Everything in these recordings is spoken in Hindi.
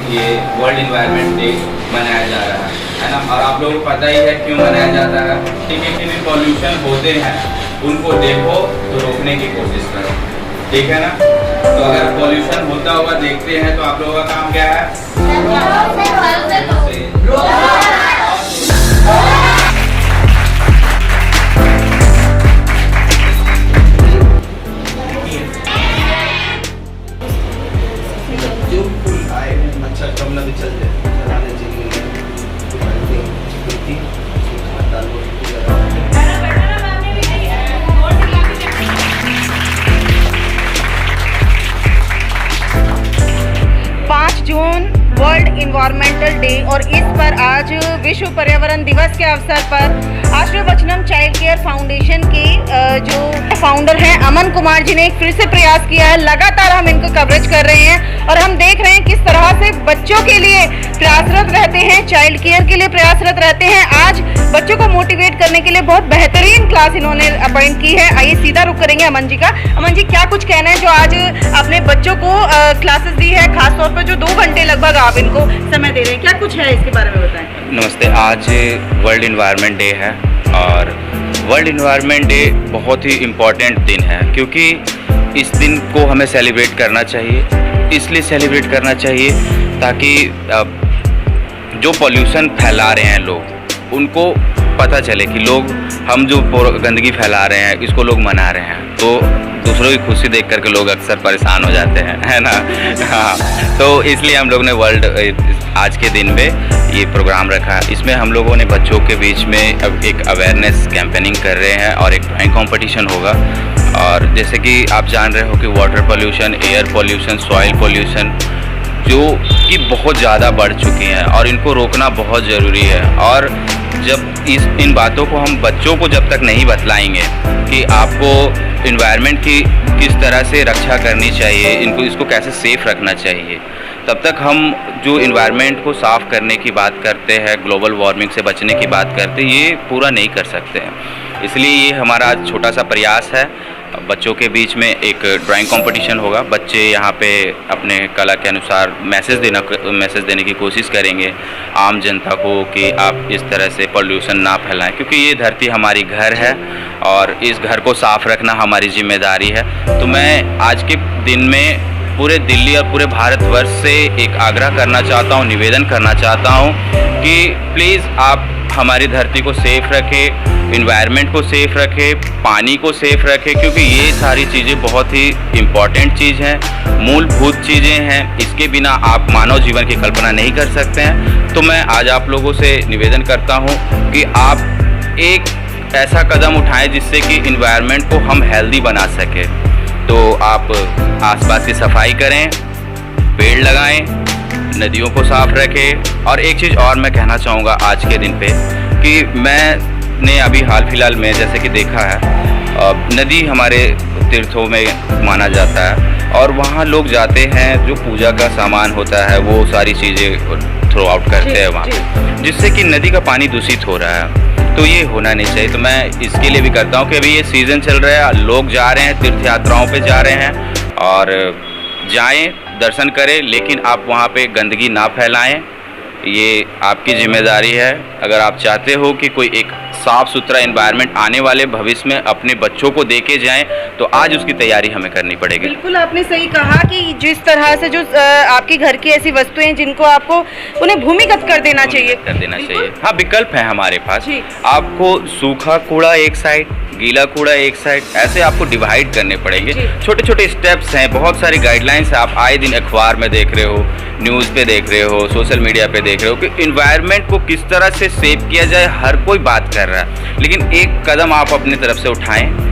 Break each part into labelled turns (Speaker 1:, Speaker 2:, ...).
Speaker 1: ये वर्ल्ड इन्वायरमेंट डे मनाया जा रहा है ना। और आप लोगों को पता ही है क्यों मनाया जाता है। ठीक है कि नहीं, पॉल्यूशन होते हैं, उनको देखो तो रोकने की कोशिश करो, ठीक है ना। तो अगर पॉल्यूशन होता हुआ देखते हैं तो आप लोगों का काम क्या है?
Speaker 2: अच्छा कम ना भी चल जाए, चलाने चाहिए।
Speaker 3: जून वर्ल्ड इन्वायरमेंटल डे और इस पर आज विश्व पर्यावरण दिवस के अवसर पर आश्रय वचनम चाइल्ड केयर फाउंडेशन के जो फाउंडर हैं अमन कुमार जी ने एक फिर से प्रयास किया है। लगातार हम इनको कवरेज कर रहे हैं और हम देख रहे हैं किस तरह से बच्चों के लिए प्रयासरत रहते हैं, चाइल्ड केयर के लिए प्रयासरत रहते हैं। आज बच्चों को मोटिवेट करने के लिए बहुत बेहतरीन क्लास इन्होंने अपॉइंट की है। आइए सीधा रुख करेंगे अमन जी का। अमन जी, क्या कुछ कहना है जो आज अपने बच्चों को क्लासेस दी है, खासतौर पर जो 2 घंटे लगभग आप इनको समय दे रहे हैं, क्या कुछ है इसके बारे में बताएं।
Speaker 1: नमस्ते। आज वर्ल्ड इन्वायरमेंट डे है और वर्ल्ड इन्वायरमेंट डे बहुत ही इम्पॉर्टेंट दिन है, क्योंकि इस दिन को हमें सेलिब्रेट करना चाहिए। इसलिए सेलिब्रेट करना चाहिए ताकि जो पॉल्यूशन फैला रहे हैं लोग, उनको पता चले कि लोग हम जो गंदगी फैला रहे हैं इसको लोग मना रहे हैं, तो दूसरों की खुशी देख करके लोग अक्सर परेशान हो जाते हैं, है ना। हाँ, तो इसलिए हम लोग ने वर्ल्ड आज के दिन में ये प्रोग्राम रखा है। इसमें हम लोगों ने बच्चों के बीच में अब एक अवेयरनेस कैंपेनिंग कर रहे हैं और एक ड्राइंग कंपटीशन होगा। और जैसे कि आप जान रहे हो कि water pollution, air pollution, soil pollution जो कि बहुत ज़्यादा बढ़ चुकी हैं और इनको रोकना बहुत ज़रूरी है। और जब इन बातों को हम बच्चों को जब तक नहीं बतलाएंगे कि आपको इन्वायरमेंट की किस तरह से रक्षा करनी चाहिए, इसको कैसे सेफ रखना चाहिए, तब तक हम जो इन्वायरमेंट को साफ़ करने की बात करते हैं, ग्लोबल वार्मिंग से बचने की बात करते हैं, ये पूरा नहीं कर सकते हैं। इसलिए ये हमारा आज छोटा सा प्रयास है। बच्चों के बीच में एक ड्राइंग कंपटीशन होगा। बच्चे यहाँ पे अपने कला के अनुसार मैसेज देने की कोशिश करेंगे आम जनता को कि आप इस तरह से पोल्यूशन ना फैलाएं, क्योंकि ये धरती हमारी घर है और इस घर को साफ़ रखना हमारी जिम्मेदारी है। तो मैं आज के दिन में पूरे दिल्ली और पूरे भारतवर्ष से एक आग्रह करना चाहता हूँ, निवेदन करना चाहता हूँ कि प्लीज़ आप हमारी धरती को सेफ रखें, इन्वायरमेंट को सेफ रखें, पानी को सेफ रखें, क्योंकि ये सारी चीज़ें बहुत ही इम्पॉर्टेंट चीज़ हैं, मूलभूत चीज़ें हैं। इसके बिना आप मानव जीवन की कल्पना नहीं कर सकते हैं। तो मैं आज आप लोगों से निवेदन करता हूँ कि आप एक ऐसा कदम उठाएं जिससे कि इन्वायरमेंट को हम हेल्दी बना सकें। तो आप आसपास की सफाई करें, पेड़ लगाएं, नदियों को साफ रखें। और एक चीज़ और मैं कहना चाहूँगा आज के दिन पे कि मैंने अभी हाल फिलहाल में जैसे कि देखा है, नदी हमारे तीर्थों में माना जाता है और वहाँ लोग जाते हैं, जो पूजा का सामान होता है वो सारी चीज़ें थ्रो आउट करते हैं वहाँ, जिससे कि नदी का पानी दूषित हो रहा है। तो ये होना नहीं चाहिए। तो मैं इसके लिए भी करता हूँ कि अभी ये सीज़न चल रहा है, लोग जा रहे हैं, तीर्थ यात्राओं पे जा रहे हैं, और जाएं, दर्शन करें, लेकिन आप वहाँ पे गंदगी ना फैलाएं। ये आपकी जिम्मेदारी है। अगर आप चाहते हो कि कोई एक साफ़ सुथरा एनवायरनमेंट आने वाले भविष्य में अपने बच्चों को देके जाएं, तो आज उसकी तैयारी हमें करनी पड़ेगी।
Speaker 3: बिल्कुल आपने सही कहा कि जिस तरह से जो आपके घर की ऐसी वस्तुएं जिनको आपको उन्हें भूमिगत कर देना चाहिए।
Speaker 1: हाँ, विकल्प है हमारे पास। आपको सूखा कूड़ा एक साइड, गीला कूड़ा एक साइड, ऐसे आपको डिवाइड करने पड़ेंगे। छोटे छोटे स्टेप्स हैं, बहुत सारी गाइडलाइंस आप आए दिन अखबार में देख रहे हो, न्यूज़ पे देख रहे हो, सोशल मीडिया पे देख रहे हो कि इन्वायरमेंट को किस तरह से सेव किया जाए। हर कोई बात कर रहा है, लेकिन एक कदम आप अपनी तरफ से उठाएं,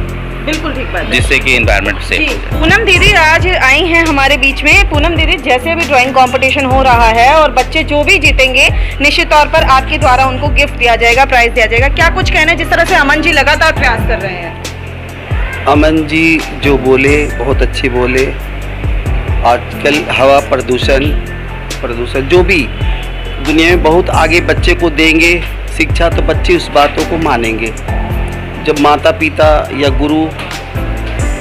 Speaker 3: बिल्कुल ठीक बात है,
Speaker 1: जिससे कि इन्वायरमेंट सेफ हो जाए।
Speaker 3: पूनम दीदी आज आई हैं हमारे बीच में। पूनम दीदी, जैसे अभी ड्राइंग कंपटीशन हो रहा है और बच्चे जो भी जीतेंगे निश्चित तौर पर आपके द्वारा उनको गिफ्ट दिया जाएगा, प्राइज दिया जाएगा, क्या कुछ कहना है जिस तरह से अमन जी लगातार प्रयास कर रहे हैं?
Speaker 2: अमन जी जो बोले बहुत अच्छी बोले। आजकल हवा प्रदूषण जो भी दुनिया में बहुत आगे बच्चे को देंगे शिक्षा, तो बच्चे उस बातों को मानेंगे। जब माता पिता या गुरु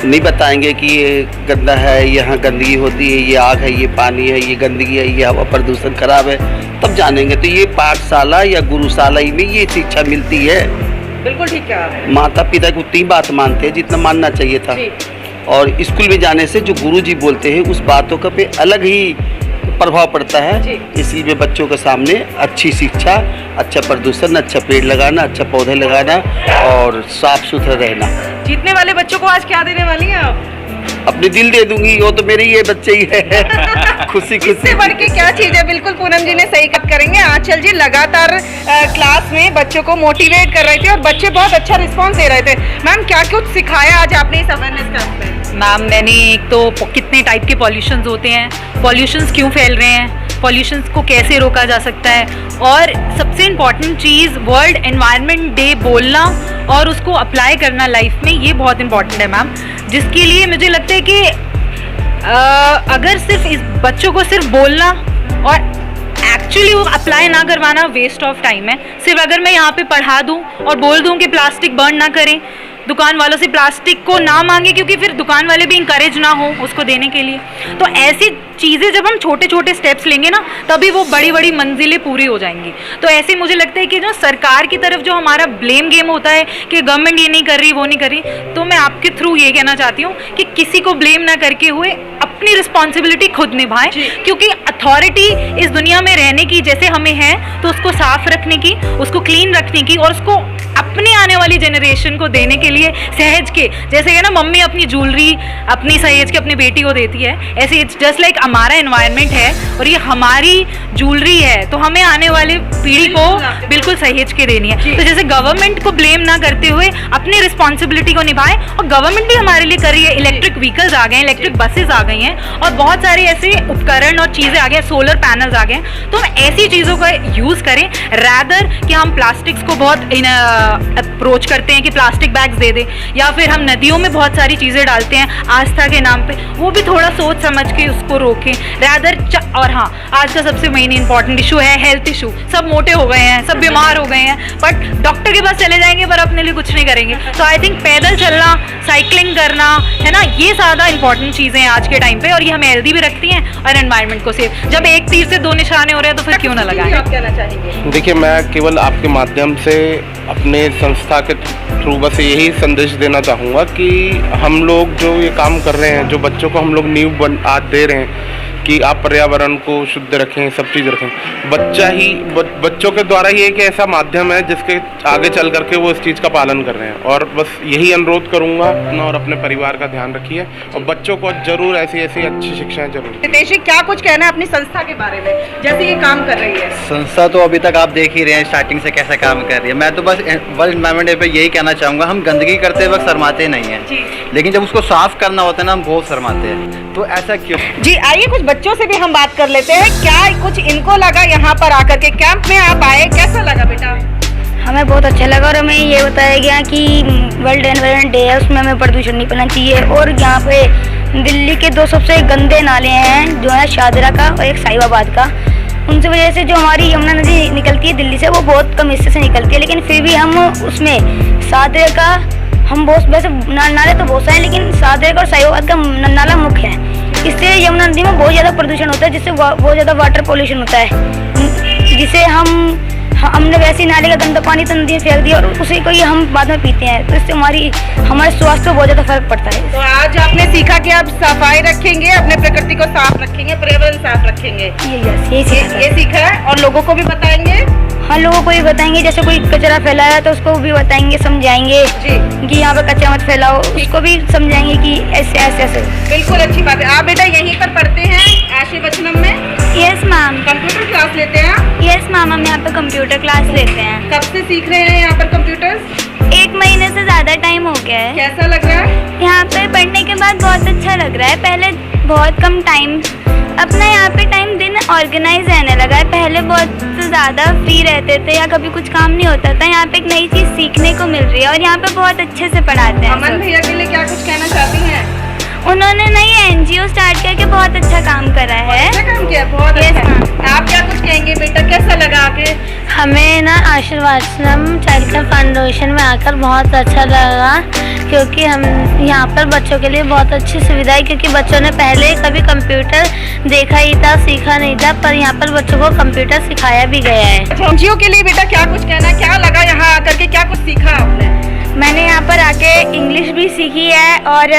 Speaker 2: नहीं बताएंगे कि ये गंदा है, यहाँ गंदगी होती है, ये आग है, ये पानी है, ये गंदगी है, ये हवा प्रदूषण खराब है, तब जानेंगे। तो ये पाठशाला या गुरुशाला ही में ये शिक्षा मिलती है।
Speaker 3: बिल्कुल ठीक है।
Speaker 2: माता पिता की उतनी बात मानते हैं जितना मानना चाहिए था।
Speaker 3: जी।
Speaker 2: और स्कूल में जाने से जो गुरुजी बोलते हैं उस बातों का पे अलग ही प्रभाव पड़ता है।
Speaker 3: जी।
Speaker 2: इसलिए बच्चों के सामने अच्छी शिक्षा, अच्छा प्रदूषण, अच्छा पेड़ लगाना, अच्छा पौधे लगाना और साफ सुथरा रहना।
Speaker 3: जीतने वाले बच्चों को आज क्या देने वाली हैं आप?
Speaker 2: अपने दिल दे दूंगी, वो तो मेरे ही ये बच्चे ही है। खुशी
Speaker 3: इससे
Speaker 2: खुशी।
Speaker 3: बढ़ के क्या चीज है? बिल्कुल पूनम जी ने सही कट करेंगे। आंचल जी लगातार क्लास में बच्चों को मोटिवेट कर रहे थे और बच्चे बहुत अच्छा रिस्पांस दे रहे थे। मैम क्या कुछ सिखाया आज आपने इस अवेयरनेस कैंप में?
Speaker 4: मैम मैंने एक तो कितने टाइप के पॉल्यूशंस होते हैं, पॉल्यूशंस क्यों फैल रहे हैं, पॉल्यूशंस को कैसे रोका जा सकता है, और सबसे इम्पॉर्टेंट चीज़ वर्ल्ड एनवायरनमेंट डे बोलना और उसको अप्लाई करना लाइफ में, ये बहुत इम्पॉर्टेंट है मैम। जिसके लिए मुझे लगता है कि अगर सिर्फ इस बच्चों को सिर्फ बोलना और एक्चुअली वो अप्लाई ना करवाना वेस्ट ऑफ टाइम है। सिर्फ अगर मैं यहाँ पे पढ़ा दूँ और बोल दूँ कि प्लास्टिक बर्न ना करें, दुकान वालों से प्लास्टिक को ना मांगे, क्योंकि फिर दुकान वाले भी इंकरेज ना हो उसको देने के लिए। तो ऐसी चीज़ें जब हम छोटे छोटे स्टेप्स लेंगे ना, तभी वो बड़ी बड़ी मंजिलें पूरी हो जाएंगी। तो ऐसे मुझे लगता है कि जो सरकार की तरफ जो हमारा ब्लेम गेम होता है कि गवर्नमेंट ये नहीं कर रही, वो नहीं कर रही, तो मैं आपके थ्रू ये कहना चाहती हूँ कि किसी को ब्लेम ना करके हुए अपनी रिस्पॉन्सिबिलिटी खुद निभाएं, क्योंकि अथॉरिटी इस दुनिया में रहने की जैसे हमें है, तो उसको साफ रखने की, उसको क्लीन रखने की और उसको अपनी आने वाली जनरेशन को देने के लिए सहेज के, जैसे है ना मम्मी अपनी ज्वेलरी अपनी सहेज के अपनी बेटी को देती है, ऐसे इट्स जस्ट लाइक हमारा एनवायरनमेंट है और ये हमारी ज्वेलरी है, तो हमें आने वाले पीढ़ी को बिल्कुल सहेज के देनी है। तो जैसे गवर्नमेंट को ब्लेम ना करते हुए अपनी रिस्पॉन्सिबिलिटी को निभाएं, और गवर्नमेंट भी हमारे लिए कर रही है। इलेक्ट्रिक व्हीकल्स आ गए हैं, इलेक्ट्रिक बसेज आ गई हैं और बहुत सारे ऐसे उपकरण और चीज़ें आ गए, सोलर पैनल्स आ गए, तो हम ऐसी चीज़ों का यूज़ करें रैदर कि हम प्लास्टिक्स को बहुत अप्रोच करते हैं कि प्लास्टिक बैग्स दे दें, या फिर हम नदियों में बहुत सारी चीज़ें डालते हैं आस्था के नाम पे, वो भी थोड़ा सोच समझ के उसको रोकें रैदर। और हाँ, आज का सबसे मेन इंपॉर्टेंट इशू है हेल्थ इशू। सब मोटे हो गए हैं, सब बीमार हो गए हैं, बट डॉक्टर के पास चले जाएंगे पर अपने लिए कुछ नहीं करेंगे। तो आई थिंक पैदल चलना, साइकिलिंग करना, है ना, ये ज़्यादा इंपॉर्टेंट चीज़ें हैं आज के टाइम पे, और ये हमें हेल्दी भी रखती हैं और एनवायरनमेंट को सेफ। जब एक तीर से दो निशाने हो रहे हैं तो फिर क्यों ना लगाएं।
Speaker 3: आप कहना चाहेंगे?
Speaker 5: देखिए, मैं केवल आपके माध्यम से अपने संस्था के थ्रू बस यही संदेश देना चाहूँगा कि हम लोग जो ये काम कर रहे हैं, जो बच्चों को हम लोग नींव आज दे रहे हैं कि आप पर्यावरण को शुद्ध रखें, सब चीज़ रखें, बच्चों के द्वारा ही एक ऐसा माध्यम है जिसके आगे चल करके वो इस चीज़ का पालन कर रहे हैं। और बस यही अनुरोध करूँगा अपना और अपने परिवार का ध्यान रखिए और बच्चों को जरूर ऐसी अच्छी शिक्षाएं जरूर।
Speaker 3: नितेश जी, क्या कुछ कहना है अपनी संस्था के बारे में, जैसे ये काम कर रही है?
Speaker 6: संस्था तो अभी तक आप देख ही रहे हैं स्टार्टिंग से कैसा काम कर रही है। मैं तो बस वर्ल्ड एनवायरनमेंट डे पे यही कहना चाहूँगा, हम गंदगी करते वक्त शर्माते नहीं हैं, लेकिन जब उसको साफ करना होता है ना, हम बहुत शर्माते हैं। तो ऐसा क्यों?
Speaker 3: जी, आइए कुछ बच्चों से भी हम बात कर लेते हैं। क्या कुछ इनको लगा यहाँ पर आकर के? कैंप में आप आए, कैसा लगा बेटा?
Speaker 7: हमें बहुत अच्छा लगा और हमें ये बताया गया कि वर्ल्ड एनवायरनमेंट डे है, उसमें हमें प्रदूषण नहीं करना चाहिए। और यहाँ पे दिल्ली के 2 सबसे गंदे नाले हैं, जो है शाहदरा का और एक साहिबाबाद का। उनसे वजह से जो हमारी यमुना नदी निकलती है दिल्ली से, वो बहुत कम हिस्से से निकलती है, लेकिन फिर भी हम उसमें शाहदरा का, हम बहुत वैसे नाले तो बहुत सारे, लेकिन शाहदरा का और साहिबाबाद का नाला मुख्य है। इससे यमुना नदी में बहुत ज़्यादा प्रदूषण होता है, जिससे बहुत ज़्यादा वाटर पोल्यूशन होता है, जिसे हमने वैसे ही नाले का गंदा पानी तो नदी में फेंक दिया और उसी को ही हम बाद में पीते हैं, तो इससे हमारे स्वास्थ्य को बहुत ज़्यादा फर्क पड़ता है।
Speaker 3: तो आज आपने सीखा कि आप सफाई रखेंगे, अपने प्रकृति को साफ रखेंगे, पर्यावरण साफ रखेंगे, ये सीखा है। और लोगों को भी बताएंगे?
Speaker 7: हाँ, लोगों को भी बताएंगे, जैसे कोई कचरा फैलाया तो उसको भी बताएंगे, समझाएंगे कि यहाँ पे कचरा मत फैलाओ, उसको भी समझाएंगे कि ऐसे ऐसे ऐसे।
Speaker 3: बिल्कुल अच्छी बात है। आप बेटा यहीं पर पढ़ते हैं आशीर्वचनम में?
Speaker 7: Yes ma'am.
Speaker 3: कंप्यूटर क्लास लेते हैं आप?
Speaker 7: यस मैम, हम यहाँ पे कंप्यूटर क्लास लेते हैं।
Speaker 3: कब से सीख रहे हैं यहाँ पर कंप्यूटर्स?
Speaker 7: 1 महीने से ज़्यादा टाइम हो गया है।
Speaker 3: कैसा लग रहा है?
Speaker 7: यहाँ पे पढ़ने के बाद बहुत अच्छा लग रहा है। पहले बहुत कम टाइम, अपना यहाँ पे टाइम दिन ऑर्गेनाइज रहने लगा है। पहले बहुत ज़्यादा फ्री रहते थे या कभी कुछ काम नहीं होता था, यहाँ पे एक नई चीज़ सीखने को मिल रही है और यहाँ पे बहुत अच्छे से पढ़ाते हैं।
Speaker 3: अमन भैया के लिए क्या कुछ कहना चाहती हैं?
Speaker 7: उन्होंने नई एनजीओ स्टार्ट करके बहुत अच्छा काम करा है।
Speaker 3: अच्छा काम किया, बहुत
Speaker 7: Yes,
Speaker 3: अच्छा। आप क्या कुछ कहेंगे बेटा, कैसा लगा आके?
Speaker 7: हमें ना आशीर्वादम चाइल्ड केयर फाउंडेशन में आकर बहुत अच्छा लगा, क्योंकि हम यहाँ पर बच्चों के लिए बहुत अच्छी सुविधा है, क्योंकि बच्चों ने पहले कभी कंप्यूटर देखा ही था, सीखा नहीं था, पर यहाँ पर बच्चों को कंप्यूटर सिखाया भी गया है।
Speaker 3: एनजीओ के लिए बेटा क्या कुछ कहना, क्या लगा यहाँ आकर के, क्या कुछ सीखा आपने?
Speaker 7: मैंने यहाँ पर आके इंग्लिश भी सीखी है और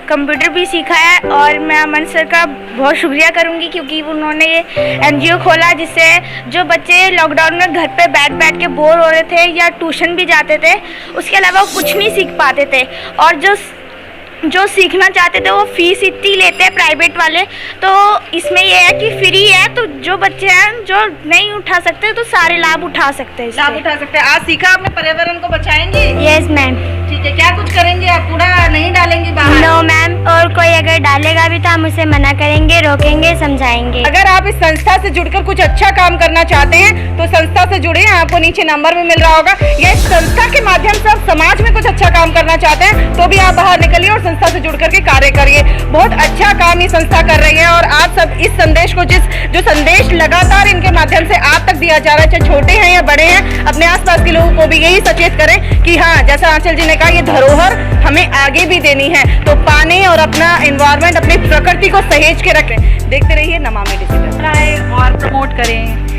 Speaker 7: कंप्यूटर भी सीखा है, और मैं अमन सर का बहुत शुक्रिया करूँगी, क्योंकि उन्होंने ये एनजीओ खोला जिससे जो बच्चे लॉकडाउन में घर पे बैठ बैठ के बोर हो रहे थे या ट्यूशन भी जाते थे, उसके अलावा वो कुछ नहीं सीख पाते थे, और जो सीखना चाहते थे वो फीस इतनी लेते हैं प्राइवेट वाले, तो इसमें ये है कि फ्री है, तो जो बच्चे हैं जो नहीं उठा सकते तो सारे लाभ उठा सकते हैं,
Speaker 3: लाभ उठा सकते हैं। आज सीखा आपने, पर्यावरण को बचाएंगे?
Speaker 7: Yes ma'am.
Speaker 3: ठीक है, क्या कुछ करेंगे आप, कूड़ा नहीं डालेंगे बाहर?
Speaker 7: नो मैम, और कोई अगर डालेगा भी तो हम उसे मना करेंगे, रोकेंगे, समझाएंगे।
Speaker 3: अगर आप इस संस्था से जुड़कर कुछ अच्छा काम करना चाहते हैं तो संस्था से जुड़े, आपको नीचे नंबर भी मिल रहा होगा। या इस संस्था के माध्यम से आप समाज में कुछ अच्छा काम करना चाहते हैं तो भी आप बाहर निकलिए और संस्था से जुड़ करके कार्य करिए। बहुत अच्छा काम ये संस्था कर रही है, और आप सब इस संदेश को, जो संदेश लगातार इनके माध्यम से आप तक दिया जा रहा है, चाहे छोटे हैं या बड़े हैं, अपने आसपास के लोगों को भी यही सचेत करें कि हाँ, जैसा आंचल जी ने कहा, ये धरोहर हमें आगे भी देनी है, तो पानी और अपना एनवायरनमेंट, अपनी प्रकृति को सहेज के रखें। देखते रहिए नमामि डिजिटल
Speaker 4: और प्रमोट करें।